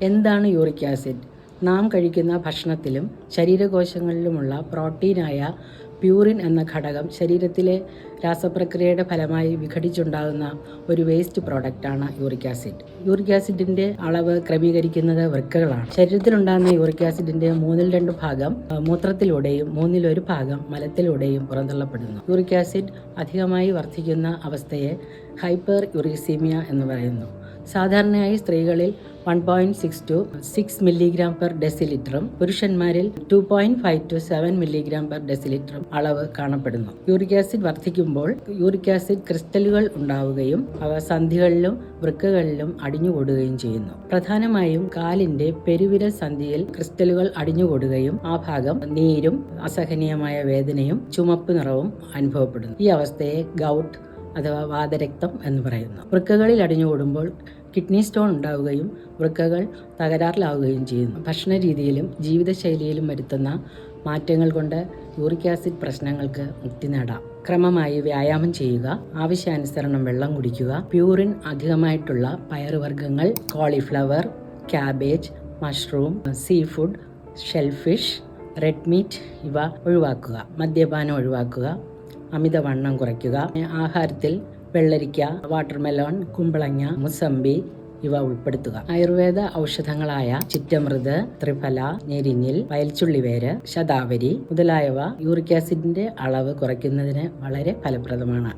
എന്താണ് uric acid? നാം കഴിക്കുന്ന ഭക്ഷണത്തിലും ശരീരകോശങ്ങളിലുമുള്ള പ്രോട്ടീനായ പ്യൂറിൻ എന്ന ഘടകം ശരീരത്തിലെ രാസപ്രക്രിയയുടെ ഫലമായി വിഘടിച്ചുണ്ടാകുന്ന ഒരു വേസ്റ്റ് പ്രോഡക്റ്റാണ് യൂറിക് ആസിഡ്. യൂറിക് ആസിഡിന്റെ അളവ് ക്രമീകരിക്കുന്നത് വൃക്കകളാണ്. ശരീരത്തിലുണ്ടാകുന്ന യൂറിക് ആസിഡിന്റെ 2/3 ഭാഗം മൂത്രത്തിലൂടെയും 1/3 ഭാഗം മലത്തിലൂടെയും പുറന്തള്ളപ്പെടുന്നു. യൂറിക് ആസിഡ് അധികമായി വർദ്ധിക്കുന്ന അവസ്ഥയെ ഹൈപ്പർ യൂറിസീമിയ എന്ന് പറയുന്നു. സാധാരണയായി സ്ത്രീകളിൽ 1.6 to 6 mg/dL പുരുഷന്മാരിൽ 2.5 to 7 mg/dL അളവ് കാണപ്പെടുന്നു. യൂറിക് ആസിഡ് വർദ്ധിക്കുമ്പോൾ യൂറിക് ആസിഡ് ക്രിസ്റ്റലുകൾ ഉണ്ടാവുകയും അവ സന്ധികളിലും വൃക്കകളിലും അടിഞ്ഞുകൂടുകയും ചെയ്യുന്നു. പ്രധാനമായും കാലിന്റെ പെരുവിരൽ സന്ധിയിൽ ക്രിസ്റ്റലുകൾ അടിഞ്ഞുകൂടുകയും ആ ഭാഗം നീരും അസഹനീയമായ വേദനയും ചുമപ്പ് നിറവും അനുഭവപ്പെടുന്നു. ഈ അവസ്ഥയെ ഗൗട്ട് അഥവാ വാതരക്തം എന്ന് പറയുന്നു. വൃക്കകളിൽ അടിഞ്ഞുകൂടുമ്പോൾ കിഡ്നി സ്റ്റോൺ ഉണ്ടാവുകയും വൃക്കകൾ തകരാറിലാവുകയും ചെയ്യുന്നു. ഭക്ഷണ രീതിയിലും ജീവിതശൈലിയിലും വരുത്തുന്ന മാറ്റങ്ങൾ കൊണ്ട് യൂറിക് ആസിഡ് പ്രശ്നങ്ങൾക്ക് മുക്തി നേടാം. ക്രമമായി വ്യായാമം ചെയ്യുക, ആവശ്യാനുസരണം വെള്ളം കുടിക്കുക, പ്യൂറിൻ അധികമായിട്ടുള്ള പയറുവർഗ്ഗങ്ങൾ, cauliflower, cabbage, mushroom, seafood, shellfish, red meat ഇവ ഒഴിവാക്കുക. മദ്യപാനം ഒഴിവാക്കുക. അമിതവണ്ണം കുറയ്ക്കുക. ആഹാരത്തിൽ വെള്ളരിക്ക, വാട്ടർമെലോൺ, കുമ്പളങ്ങ, മുസമ്പി ഇവ ഉൾപ്പെടുത്തുക. ആയുർവേദ ഔഷധങ്ങളായ ചിറ്റമൃത്, ത്രിഫല, ഞെരിഞ്ഞിൽ, വയൽച്ചുള്ളിവേര്, ശതാവരി മുതലായവ യൂറിക് ആസിഡിന്റെ അളവ് കുറയ്ക്കുന്നതിന് വളരെ ഫലപ്രദമാണ്.